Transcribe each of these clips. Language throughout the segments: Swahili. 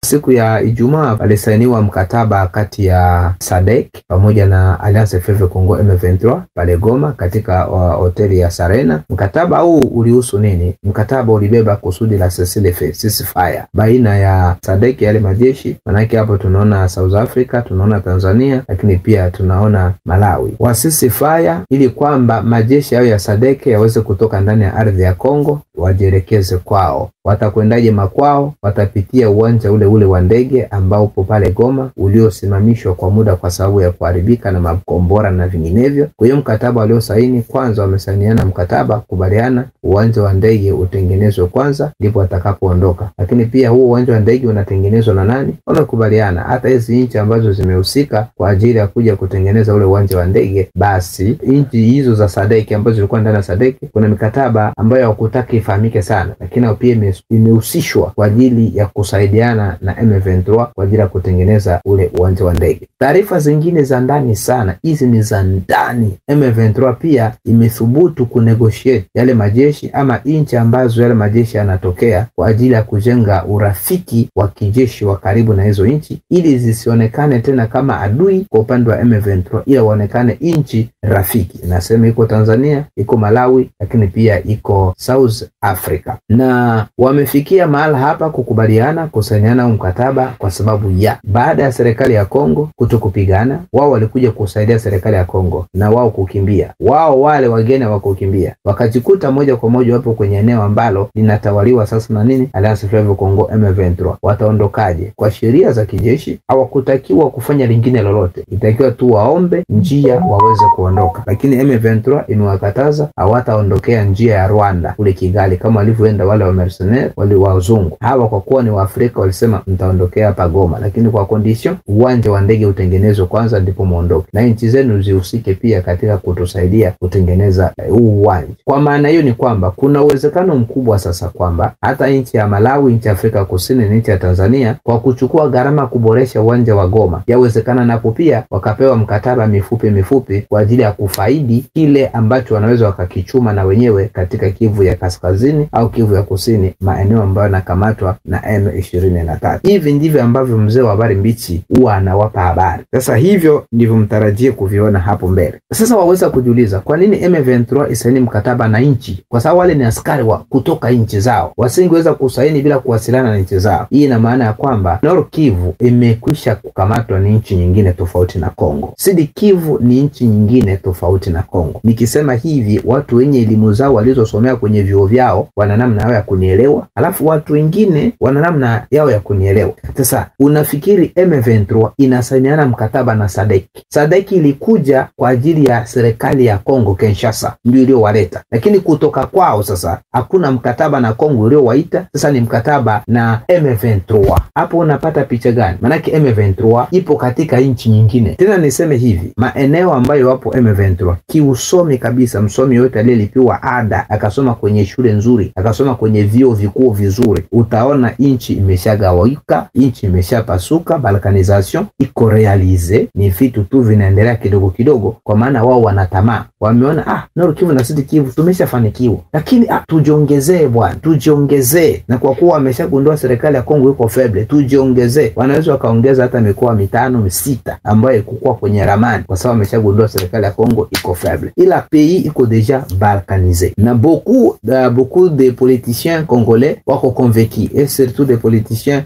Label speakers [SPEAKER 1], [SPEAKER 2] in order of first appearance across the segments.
[SPEAKER 1] siku ya Ijumaa palisainiwa mkataba kati ya SADC pamoja na Alliance Fleuve Congo M23 pale Goma katika hoteli ya Serena. Mkataba huu ulihusu nini? Mkataba ulibeba kusudi la ceasefire baina ya SADC yale majeshi, manake hapo tunaona South Africa, tunaona Tanzania, lakini pia tunaona Malawi. Wa ceasefire ili kwamba majeshi hayo ya SADC yaweze kutoka ndani ya ardhi ya Kongo wajielekeze kwao. Watakwendaje makwao? Watapitia uwanja ule wa ndege ambao upo pale Goma uliosimamishwa kwa muda kwa sababu ya kuharibika na makombora na vinginevyo. Kwa hiyo mkataba waliosaini, kwanza wamesainiana mkataba kubaliana uwanja wa ndege utengenezwe kwanza ndipo atakapoondoka. Lakini pia huo uwanja wa ndege unatengenezwa na nani? Wamekubaliana hata hizi nchi ambazo zimehusika kwa ajili ya kuja kutengeneza ule uwanja wa ndege, basi nchi hizo za SADC ambazo zilikuwa ndani ya SADC kuna mikataba ambayo hawakutaka ifahamike sana, lakini pia imehusishwa kwa ajili ya kusaidiana na M23 kwa ajili ya kutengeneza ule uwanja wa ndege. Taarifa zingine za ndani sana, hizi ni za ndani. M23 pia imethubutu kunegotiate yale majeshi ama nchi ambazo yale majeshi yanatokea kwa ajili ya kujenga urafiki wa kijeshi wa karibu na hizo nchi, ili zisionekane tena kama adui kwa upande wa M23, ila waonekane nchi rafiki. Nasema iko Tanzania, iko Malawi, lakini pia iko South Africa. Na wamefikia mahala hapa kukubaliana kusainiana mkataba kwa sababu ya baada ya serikali ya Kongo kutokupigana, wao walikuja kusaidia serikali ya Kongo na wao kukimbia. Wao wale wageni wakukimbia wakajikuta moja kwa moja wapo kwenye eneo ambalo linatawaliwa sasa na nini? Alliance Fleuve Congo M23. Wataondokaje? Kwa sheria za kijeshi hawakutakiwa kufanya lingine lolote, itakiwa tu waombe njia waweze kuondoka, lakini M23 imewakataza, hawataondokea njia ya Rwanda kule Kigali kama walivyoenda wale wa mercenaires wale wazungu. Hawa kwa kuwa ni Waafrika walisema mtaondokea hapa Goma, lakini kwa condition uwanja wa ndege utengenezwe kwanza ndipo muondoke, na nchi zenu zihusike pia katika kutusaidia kutengeneza huu uwanja. Kwa maana hiyo ni kwamba kuna uwezekano mkubwa sasa kwamba hata nchi ya Malawi, nchi ya Afrika Kusini na nchi ya Tanzania kwa kuchukua gharama kuboresha uwanja wa Goma, yawezekana napo pia wakapewa mkataba mifupi kwa ajili ya kufaidi kile ambacho wanaweza wakakichuma na wenyewe katika Kivu ya Kaskazini au Kivu ya Kusini, maeneo ambayo yanakamatwa na M23. Hivi ndivyo ambavyo mzee wa habari mbichi huwa anawapa habari. Sasa hivyo ndivyo mtarajie kuviona hapo mbele. Sasa waweza kujiuliza kwa nini M23 isaini mkataba na nchi? Kwa sababu wale ni askari wa kutoka nchi zao, wasingeweza kusaini bila kuwasiliana na nchi zao. Hii ina maana ya kwamba Nord Kivu imekwisha kukamatwa ni nchi nyingine tofauti na Kongo. Sud Kivu ni nchi nyingine tofauti na Kongo. Nikisema hivi, watu wenye elimu zao walizosomea kwenye vyuo vyao wana namna yao ya kunielewa, alafu watu wengine wana namna yao ya kunielewa. Sasa unafikiri M23 inasainiana mkataba na SADC? SADC ilikuja kwa ajili ya serikali ya Kongo Kinshasa, ndio iliyowaleta, lakini kutoka kwao sasa hakuna mkataba na Kongo uliowaita, sasa ni mkataba na M23. Hapo unapata picha gani? Manake M23 ipo katika nchi nyingine. Tena niseme hivi, maeneo ambayo wapo M23 kiusomi kabisa, msomi yote aliyelipiwa ada akasoma kwenye shule nzuri, akasoma kwenye vyuo vikuu vizuri, utaona nchi imeshagawika, nchi imeshapasuka, balkanization iko realize, ni vitu tu vinaendelea kidogo kidogo, kwa maana wao wanatamaa. Wameona Nord Kivu na Sud Kivu tumeshafanikiwa, lakini tujiongezee bwana, tujiongezee. Na kwa kuwa wameshagundua serikali ya Kongo iko feble, tujiongezee. Wanaweza wakaongeza hata mikoa 5 6 ambayo ikukua kwenye ramani, kwa sababu wameshagundua serikali ya Kongo iko feble. Ila pays iko deja balkanisé, na beaucoup de politiciens congolais wako convaincus, et surtout des politiciens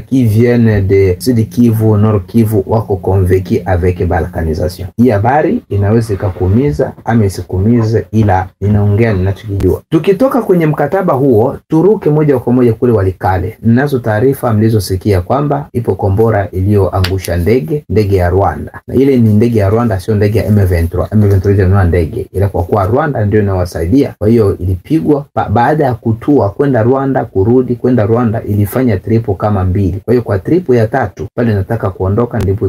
[SPEAKER 1] qui viennent de Sud Kivu, Nord Kivu wako convaincus avec balkanisation. Hii habari inaweza ikakuumiza ama isikuumize, ila ninaongea ninachokijua. Tukitoka kwenye mkataba huo turuke moja kwa moja kule Walikale. Ninazo taarifa mlizosikia kwamba ipo kombora iliyoangusha ndege ya Rwanda, na ile ni ndege ya Rwanda, sio ndege ya M23. M23 ndio ndege, ila kwa kuwa Rwanda ndio inawasaidia, kwa hiyo ilipigwa baada ya kutua kwenda Rwanda, kurudi kwenda Rwanda, ilifanya tripo kama 2. Kwa hiyo kwa tripo ya 3 pale nataka kuondoka ndipo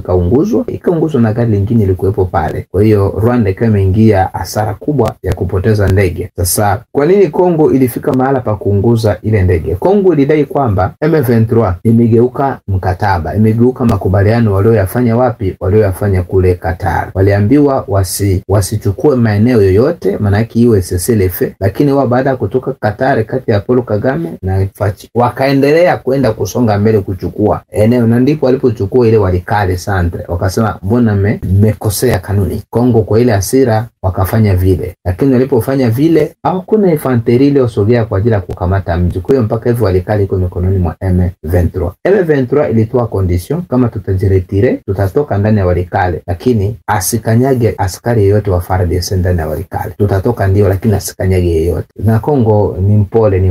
[SPEAKER 1] ikaunguzwa na gari lingine lilikuwepo pale. Kwa hiyo Rwanda ikawa imeingia hasara kubwa ya kupoteza ndege. Sasa kwa nini Kongo ilifika mahala pa kuunguza ile ndege? Kongo ilidai kwamba M23 imegeuka mkataba, imegeuka makubaliano walioyafanya wapi? Walioyafanya kule Qatar. Waliambiwa wasichukue maeneo yoyote, maana yake iwe cessez-le-feu, lakini wao baada ya kutoka Qatar kati ya Paul Kagame na Fachi wakaendelea kwenda kusonga mbele kuchukua eneo, na ndipo walipochukua ile Walikale centre, wakasema mbona mmekosea kanuni. Kongo kwa ile hasira wakafanya vile, lakini walipofanya vile hakuna infanteri ile usogea kwa ajili ya kukamata mji. Kwa hiyo mpaka hivyo Walikale iko mikononi mwa M23. M23 ilitoa condition, kama tutajiretire tutatoka ndani ya Walikale, lakini asikanyage askari yeyote wa FARDC ndani ya Walikale. Tutatoka ndio, lakini asikanyage yeyote. Na Kongo ni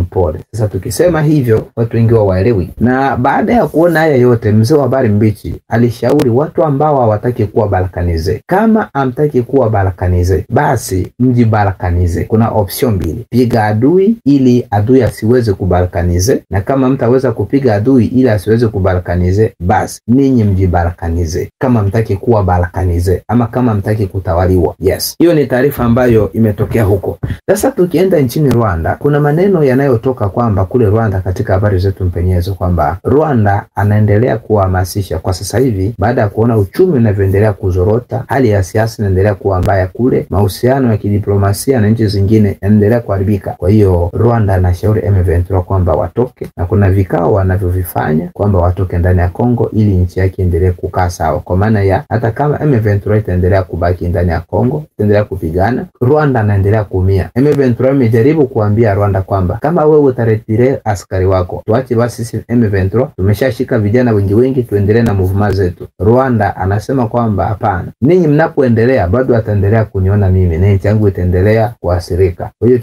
[SPEAKER 1] mpole. Sasa tukisema hivyo watu wengi waelewi. Na baada ya kuona haya yote, mzee wa habari mbichi alishauri watu ambao hawataki kuwa balkanize, kama hamtaki kuwa balkanize, basi mji balkanize. Kuna option mbili: piga adui ili adui asiweze kubalkanize, na kama mtaweza kupiga adui ili asiweze kubalkanize, basi ninyi mji balkanize kama mtaki kuwa balkanize, ama kama mtaki kutawaliwa. Yes, hiyo ni taarifa ambayo imetokea huko. Sasa tukienda nchini Rwanda, kuna maneno yanayotoka kwamba kule Rwanda, katika habari zetu mpenyezo, kwamba Rwanda anaendelea kuhamasisha kwa sasa hivi, baada ya kuona uchumi unavyoendelea kuzorota, hali ya siasa inaendelea kuwa mbaya kule, mahusiano ya kidiplomasia na nchi zingine yanaendelea kuharibika. Kwa hiyo Rwanda anashauri M23 kwamba watoke, na kuna vikao wanavyovifanya kwamba watoke ndani ya Kongo ili nchi yake endelee kukaa sawa. Kwa maana ya hata kama M23 itaendelea kubaki ndani ya Kongo, itaendelea kupigana, Rwanda anaendelea kuumia. M23 imejaribu kuambia Rwanda kwamba kama wewe utaretire askari wako, tuache basi sisi M23 tumeshashika vijana wengi, tuendelee na movement zetu. Rwanda anasema kwamba hapana, ninyi mnapoendelea bado ataendelea kuniona mimi na nchi yangu itaendelea kuathirika. Kwa hiyo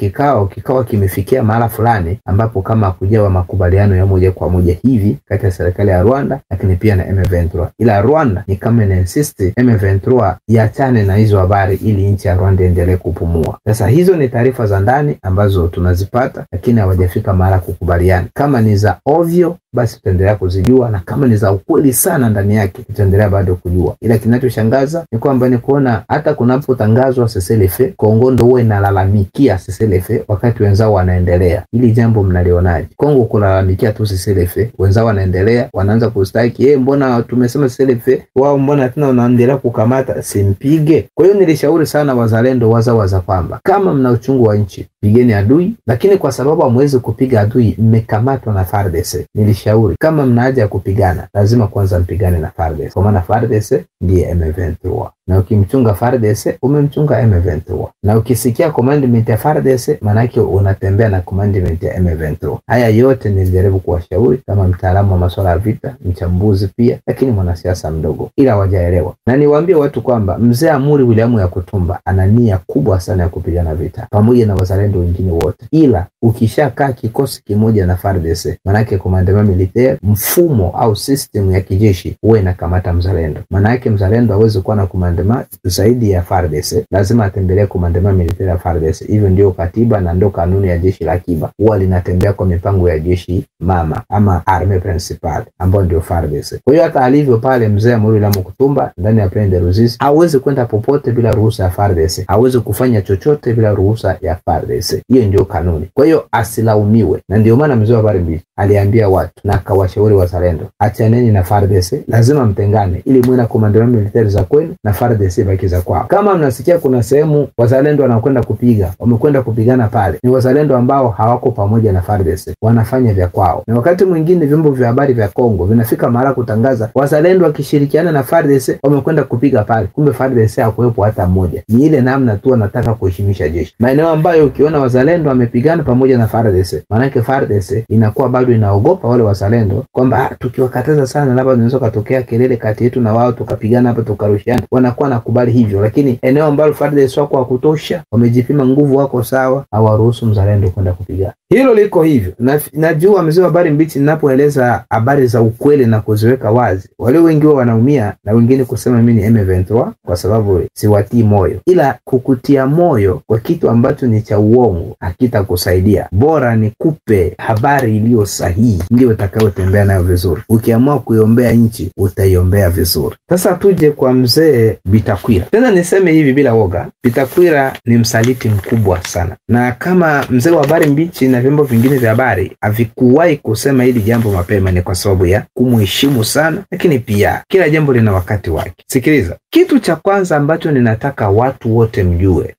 [SPEAKER 1] kikao kimefikia mahala fulani ambapo kama kujawa makubaliano ya moja kwa moja hivi kati ya serikali ya Rwanda lakini pia na M23, ila Rwanda ni kama insist M23 iachane na hizo habari ili nchi ya Rwanda endelee kupumua. Sasa hizo ni taarifa za ndani ambazo tunazipata, lakini hawajafika mahala kukubaliana. Kama ni za ovyo basi tutaendelea kuzijua, na kama ni za ukweli sana ndani yake tutaendelea bado kujua. Ila kinachoshangaza ni kwamba ni kuona hata kunapotangazwa CCLF, Kongo ndio huwa inalalamikia CCLF wakati wenzao wanaendelea. Hili jambo mnalionaje? Kongo kulalamikia tu CCLF, wenzao wanaendelea, wanaanza kustaki, mbona tumesema CCLF, wao mbona tena wanaendelea kukamata, simpige. Kwa hiyo nilishauri sana wazalendo waza kwamba kama mna uchungu wa nchi, pigeni adui, lakini kwa sababu hamwezi kupiga adui, mmekamatwa na FARDC. Nilishauri kama mna haja ya kupigana, lazima kwanza mpigane na FARDC, kwa maana FARDC ndiye M23. Na ukimchunga FARDC umemchunga M23, na ukisikia commandment ya FARDC manake unatembea na commandment ya M23. Haya yote nilijaribu kuwashauri kama mtaalamu wa masuala ya vita, mchambuzi pia, lakini mwanasiasa mdogo, ila hawajaelewa. Na niwaambie watu kwamba mzee Amuri William Yakutumba ana nia kubwa sana ya kupigana vita pamoja na wazalendo wengine wote, ila ukishakaa kikosi kimoja na FARDC manake commandement militaire, mfumo au system ya kijeshi huwa inakamata mzalendo. Manake mzalendo hawezi kuwa na commandement zaidi ya FARDC, lazima atembelee commandement militaire ya FARDC. Hivyo ndio katiba na ndio kanuni ya jeshi la akiba, huwa linatembea kwa mipango ya jeshi mama ama arme principal ambao ndio FARDC. Kwa hiyo hata alivyo pale mzee Amuri William Yakutumba ndani ya Plaine de Ruzizi, hawezi kwenda popote bila ruhusa ya FARDC, hawezi kufanya chochote bila ruhusa ya FARDC. Hiyo ndio kanuni. Kwa hiyo asilaumiwe, na ndio maana mzee wa habari mbichi aliambia watu na akawashauri wazalendo, achaneni na FARDC, lazima mtengane ili muwe na commandement militaire za kwenu na FARDC baki za kwao. Kama mnasikia kuna sehemu wazalendo wanakwenda kupiga, wamekwenda kupigana pale, ni wazalendo ambao hawako pamoja na FARDC, wanafanya vya kwao. Na wakati mwingine vyombo vya habari vya Kongo vinafika mara kutangaza wazalendo wakishirikiana na FARDC wamekwenda kupiga pale, kumbe FARDC hakuwepo hata mmoja. Ni ile namna tu wanataka kuheshimisha jeshi. Maeneo ambayo ukiona wazalendo wamepigana pamoja na FARDC, maana yake FARDC inakuwa bado inaogopa wale wazalendo kwamba tukiwakataza sana labda inaweza kutokea kelele kati yetu na wao, tukapigana hapa tukarushiana. Wanakuwa nakubali hivyo, lakini eneo ambalo FARDC wako wa kutosha, wamejipima nguvu, wako sawa, hawaruhusu mzalendo kwenda kupigana. Hilo liko hivyo. Najua mzee wa habari mbichi ninapoeleza habari za ukweli na kuziweka wazi, wale wengi wao wanaumia na wengine kusema mimi ni M23 kwa sababu siwatii moyo. Ila kukutia moyo kwa kitu ambacho ni cha uongo hakitakusaidia. Bora nikupe habari iliyo sahihi, ndio utakayotembea nayo vizuri. Ukiamua kuiombea nchi utaiombea vizuri. Sasa tuje kwa mzee Bitakwira. Tena niseme hivi bila woga, Bitakwira ni msaliti mkubwa sana. Na kama mzee wa habari mbichi na vyombo vingine vya habari havikuwahi kusema hili jambo mapema, ni kwa sababu ya kumheshimu sana, lakini pia kila jambo lina wakati wake. Sikiliza, Kitu cha kwanza ambacho ninataka watu wote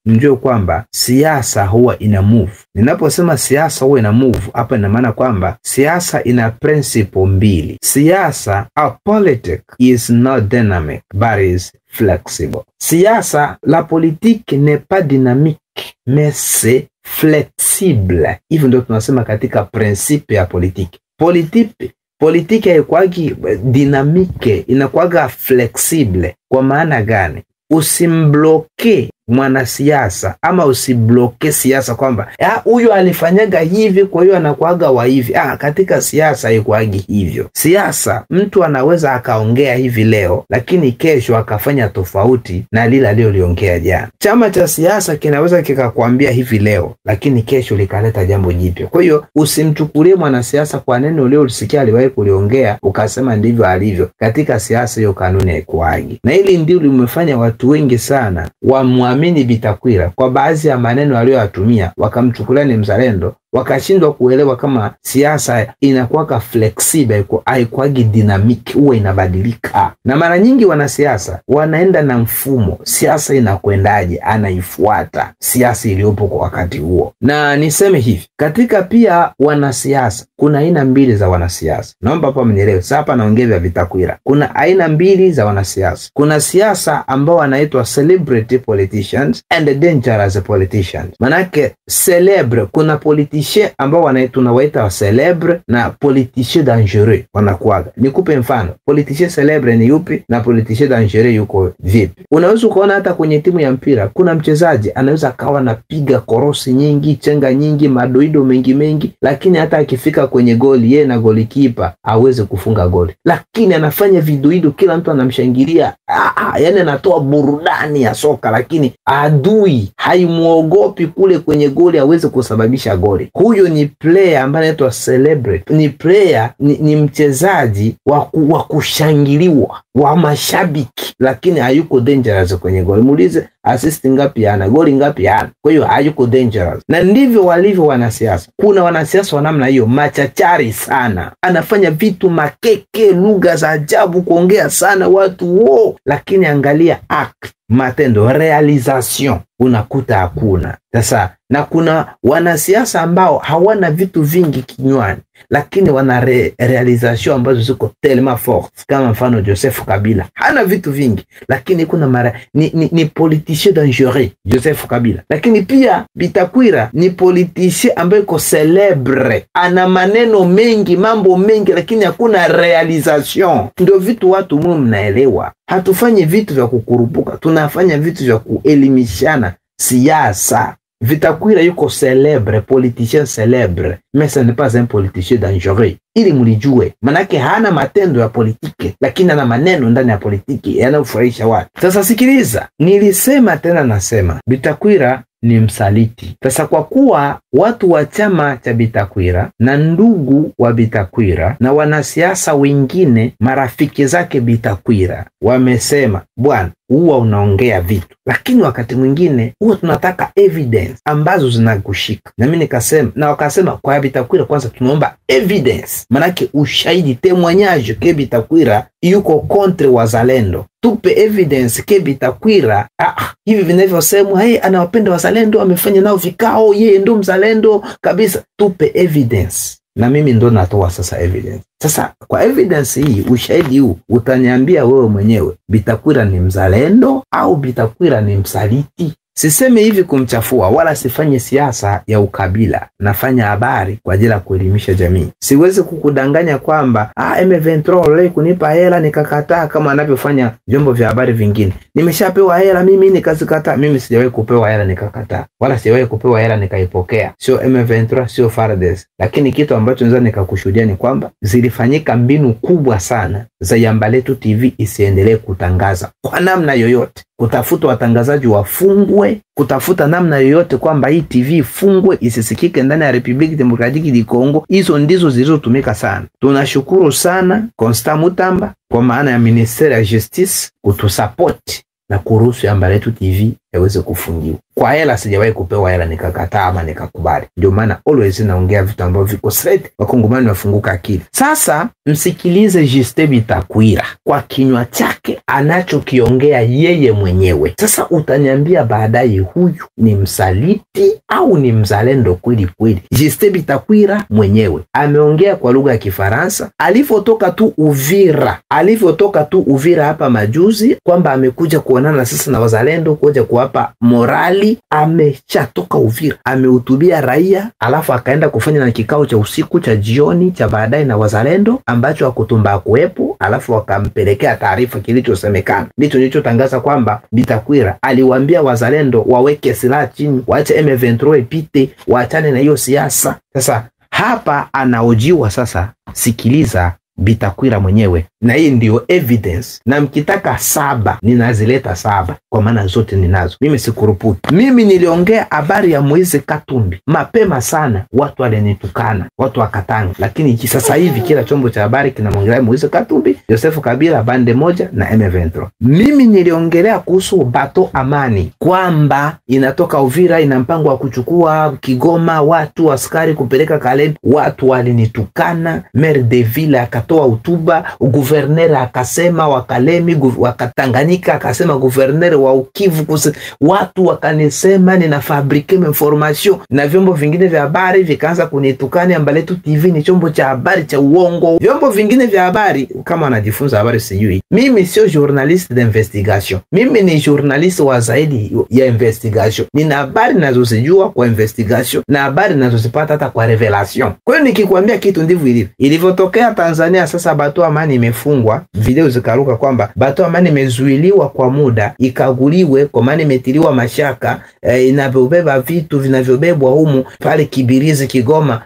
[SPEAKER 1] mjue kwamba siasa huwa ina move. Ninaposema siasa huwa ina move, hapa ina maana kwamba siasa ina principle mbili. Siasa, a politics is not dynamic but is flexible. Siasa, la politique n'est pas dynamique mais c'est flexible. Hivyo ndio tunasema katika principe ya politiki. Politiki haikuwagi dinamike, inakuwaga flexible. Kwa maana gani? Usimbloke mwanasiasa ama usibloke siasa kwamba huyu alifanyaga hivi kwa hiyo anakuaga wa hivi. Katika siasa haikuagi hivyo. Siasa mtu anaweza akaongea hivi leo lakini kesho akafanya tofauti na lile aliloliongea jana. Chama cha siasa kinaweza kikakwambia hivi leo lakini kesho likaleta jambo jipya. Kwa hiyo usimchukulie mwanasiasa kwa neno ulilosikia aliwahi kuliongea ukasema ndivyo alivyo. Katika siasa hiyo kanuni haikuagi. Na hili ndio limefanya watu wengi sana wamwamini Bitakwira kwa baadhi ya maneno aliyoyatumia, wakamchukulia ni mzalendo, wakashindwa kuelewa kama siasa inakuwa flexible, haikuagi dynamic, huwa inabadilika. Na mara nyingi wanasiasa wanaenda na mfumo, siasa inakwendaje, anaifuata siasa iliyopo kwa wakati huo. Na niseme hivi, katika pia wanasiasa kuna aina mbili za wanasiasa. Naomba hapa mnielewe. Hapa naongea vya Bitakwira. Kuna aina mbili za wanasiasa. Kuna siasa ambao wanaitwa celebrity politicians and dangerous politicians. Manake celebre, kuna politicien ambao tunawaita wa celebre na politicien dangereux wanakuaga. Nikupe mfano. Politicien celebre ni yupi na politicien dangereux yuko vipi? Unaweza kuona hata kwenye timu ya mpira kuna mchezaji anaweza akawa anapiga korosi nyingi, chenga nyingi, madoido mengi, lakini hata akifika kwenye goli yeye na golikipa hawezi kufunga goli. Lakini anafanya vidoido, kila mtu anamshangilia. Yani anatoa burudani ya soka, lakini adui haimuogopi kule kwenye goli hawezi kusababisha goli. Huyo ni player ambaye anaitwa celebrity. Ni player, ni mchezaji wa kushangiliwa, wa mashabiki, lakini hayuko dangerous kwenye goli. Muulize assist ngapi ana, goli ngapi ana. Kwa hiyo hayuko dangerous. Na ndivyo walivyo wanasiasa. Kuna wanasiasa wa namna hiyo, machachari sana. Anafanya vitu makeke, lugha za ajabu, kuongea sana watu lakini angalia act, matendo, realization unakuta hakuna. Sasa na kuna wanasiasa ambao hawana vitu vingi kinywani lakini wana realization ambazo ziko tellement fort. Kama mfano Joseph Kabila, hana vitu vingi lakini kuna ni politicien dangereux Joseph Kabila. Lakini pia Bitakwira ni politicien ambaye ko celebre, ana maneno mengi, mambo mengi, lakini hakuna realization. Ndio vitu watu mnaelewa. Hatufanyi vitu vya kukurupuka, tunafanya vitu vya kuelimishana siasa. Bitakwira yuko celebre, politicien celebre, mais ce n'est pas un politicien dangereux. Ili mlijue, manake hana matendo ya politiki lakini ana maneno ndani ya politiki yanayofurahisha watu. Sasa sikiliza, nilisema tena nasema, Bitakwira ni msaliti. Sasa kwa kuwa watu wa chama cha Bitakwira na ndugu wa Bitakwira na wanasiasa wengine marafiki zake Bitakwira wamesema, bwana huwa unaongea vitu lakini wakati mwingine huwa tunataka evidence ambazo zinakushika. Na mimi nikasema, na wakasema kwa Bitakwira kwanza tunaomba evidence, manake ushahidi, témoignage ke Bitakwira yuko contre wazalendo. Tupe evidence ke Bitakwira hivi vinavyosemwa, anawapenda wazalendo, amefanya nao vikao, yeye ndo mzalendo kabisa. Tupe evidence. Na mimi ndo natoa sasa evidence. Sasa kwa evidence hii, ushahidi huu, utaniambia wewe mwenyewe Bitakwira ni mzalendo au Bitakwira ni msaliti? Sisemi hivi kumchafua, wala sifanye siasa ya ukabila. Nafanya habari kwa ajili ya kuelimisha jamii. Siwezi kukudanganya kwamba M23 leo kunipa hela nikakataa kama anavyofanya vyombo vya habari vingine. Nimeshapewa hela mimi nikazikataa. Mimi sijawahi kupewa hela nikakataa, wala sijawahi kupewa hela nikaipokea. Sio M23, sio FARDC. Lakini kitu ambacho naweza nikakushuhudia ni kwamba zilifanyika mbinu kubwa sana za Yamba Letu TV isiendelee kutangaza kwa namna yoyote. Kutafuta watangazaji wafungwe, kutafuta namna yoyote kwamba hii TV ifungwe isisikike ndani ya Republic Democratique du Congo. Hizo ndizo zilizotumika sana. Tunashukuru sana Constant Mutamba kwa maana ya Ministeri ya Justice kutusupport na kuruhusu Yamba Letu TV haiwezi kufungiwa. Kwa hela sijawahi kupewa hela nikakataa ama nikakubali. Ndio maana always naongea vitu ambavyo viko straight, wakongomani wafunguka akili. Sasa msikilize Justin Bitakwira kwa kinywa chake anachokiongea yeye mwenyewe. Sasa utaniambia baadaye huyu ni msaliti au ni mzalendo kweli kweli. Justin Bitakwira mwenyewe ameongea kwa lugha ya Kifaransa alivyotoka tu Uvira hapa majuzi, kwamba amekuja kuonana sasa na wazalendo, kuja kuwapa morali. Ameshatoka Uvira, amehutubia raia, alafu akaenda kufanya na kikao cha usiku cha jioni cha baadaye na wazalendo ambacho hakutumba kuwepo, alafu wakampelekea taarifa kilichosemekana. Ndicho nilichotangaza kwamba Bitakwira aliwaambia wazalendo waweke silaha chini, waache M23 ipite, waachane na hiyo siasa. Sasa hapa anaojiwa sasa, sikiliza Bitakwira mwenyewe, na hii ndio evidence. Na mkitaka 7 ninazileta 7 kwa maana zote ninazo. Mimi sikurupuki. Mimi niliongea habari ya Moise Katumbi mapema sana, watu walinitukana, watu wakatanga, lakini sasa hivi kila chombo cha habari kinamwongelea Moise Katumbi, Joseph Kabila, bande moja na M23. Mimi niliongelea kuhusu bato Amani, kwamba inatoka Uvira, ina mpango wa kuchukua Kigoma, watu askari kupeleka Kalemi. Watu walinitukana, maire de ville akatoa hotuba, guverner akasema wa Kalemi, wakatanganyika akasema guverner wa Ukivu, watu wakanisema ninafabrike information, na vyombo vingine vya habari vikaanza kunitukana. Mbaletu TV ni chombo cha habari cha uongo. Vyombo vingine vya habari kama wanajifunza habari sijui. Mimi sio journalist d'investigation, mimi ni journalist wa zaidi ya investigation. Nina habari ninazozijua kwa investigation na habari ninazozipata hata kwa revelation. Kwa hiyo nikikwambia kitu ndivyo ilivyo. Ilivyotokea Tanzania, sasa bato Amani imefungwa, video zikaruka kwamba bato Amani imezuiliwa kwa muda ikaguliwe kwa maana imetiliwa mashaka, inavyobeba vitu vinavyobebwa humu pale Kibirizi Kigoma.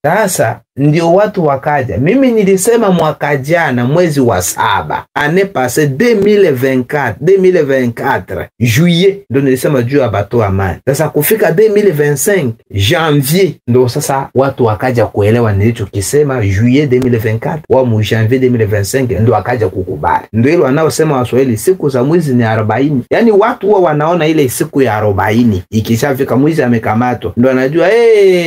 [SPEAKER 1] Sasa ndio watu wakaja. Mimi nilisema mwaka jana mwezi wa 7 année passée 2024 juillet ndio nilisema juu ya bato Amani. Sasa kufika 2025 janvier ndio sasa watu wakaja kuelewa nilichokisema juillet 2024 wa mu janvier 2025 ndio wakaja kukubali. Ndio ile wanaosema Waswahili siku za mwizi ni 40. Yaani watu huwa wanaona ile siku ya 40 ikishafika mwizi amekamatwa ndio anajua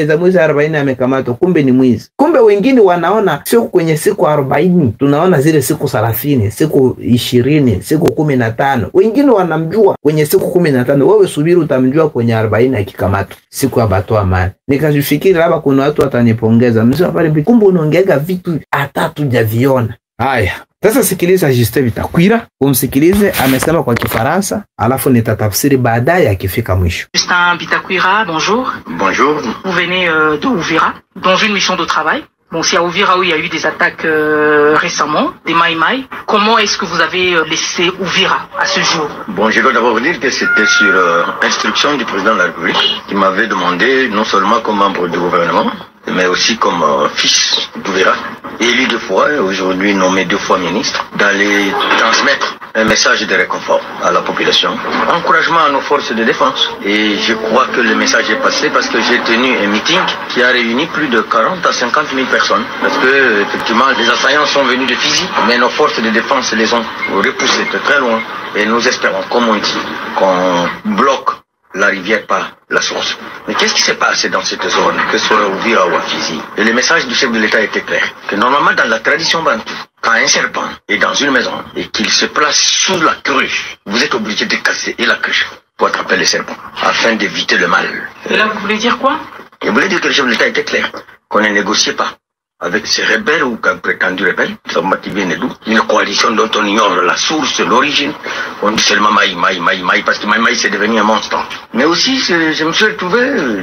[SPEAKER 1] za mwizi 40 amekamatwa, kumbe ni mwizi. Kumbe wengine wanaona sio kwenye siku 40, tunaona zile siku 30, siku 20, siku 15. Wengine wanamjua kwenye siku 15. Wewe subiri utamjua kwenye 40 akikamatwa siku ya bato Amani. Nikajifikiri labda kuna watu watanipongeza, mzee pale kumbe unaongeaga vitu hata tujaviona. Haya, sasa sikiliza Justin Bitakwira, umsikilize, amesema kwa Kifaransa, alafu nitatafsiri baadaye akifika mwisho.
[SPEAKER 2] Justin Bitakwira, bonjour.
[SPEAKER 3] Bonjour.
[SPEAKER 2] Vous venez de Uvira, dans une mission de travail. Bon, c'est à Uvira où il y a eu des attaques récemment, des Maïmaï. Comment est-ce que vous avez laissé Uvira à ce jour?
[SPEAKER 3] Bon, je dois d'abord vous dire que c'était sur instruction du président de la République qui m'avait demandé, non seulement comme membre du gouvernement, mais aussi comme fils d'Uvira, élu 2 fois, aujourd'hui nommé 2 fois ministre, d'aller transmettre un message de réconfort à la population, encouragement à nos forces de défense. Et je crois que le message est passé parce que j'ai tenu un meeting qui a réuni plus de 40 à 50 000 personnes. Parce que, effectivement, les assaillants sont venus de Fizi, mais nos forces de défense les ont repoussés de très loin. Et nous espérons, comme on dit, qu'on bloque la rivière par la source. Mais qu'est-ce qui s'est passé dans cette zone, que ce soit Uvira ou à Fizi? Et le message du chef de l'État était clair, que normalement dans la tradition bantoue, quand un serpent est dans une maison et qu'il se place sous la cruche, vous êtes obligé de casser la cruche pour attraper le serpent, afin d'éviter le mal.
[SPEAKER 2] Et là, vous voulez dire quoi?
[SPEAKER 3] Il voulait dire que le chef de l'État était clair, qu'on ne négociait pas avec ces rebelles ou prétendus rebelles, qui viennent d'où? Une coalition dont on ignore la source, l'origine. On dit seulement Maï, parce que Maï c'est devenu un monstre. Mais aussi, je me suis retrouvé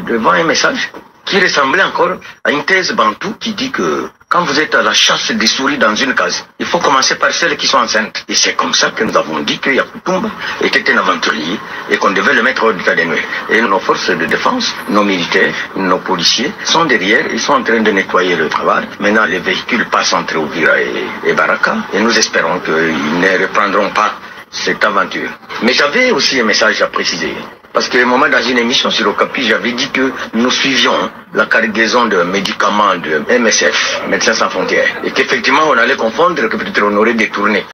[SPEAKER 3] devant un message qui ressemblait encore à une thèse bantoue qui dit que quand vous êtes à la chasse des souris dans une case, il faut commencer par celles qui sont enceintes. Et c'est comme ça que nous avons dit que Yakutumba était un aventurier et qu'on devait le mettre hors d'état de nuire. Et nos forces de défense, nos militaires, nos policiers sont derrière, ils sont en train de nettoyer le travail. Maintenant, les véhicules passent entre Uvira et Baraka et nous espérons qu'ils ne reprendront pas cette aventure. Mais j'avais aussi un message à préciser. Parce qu'à un moment, dans une émission sur Okapi, j'avais dit que nous suivions la cargaison de médicaments de MSF, Médecins Sans Frontières, et qu'effectivement, on allait confondre, que peut-être on aurait détourné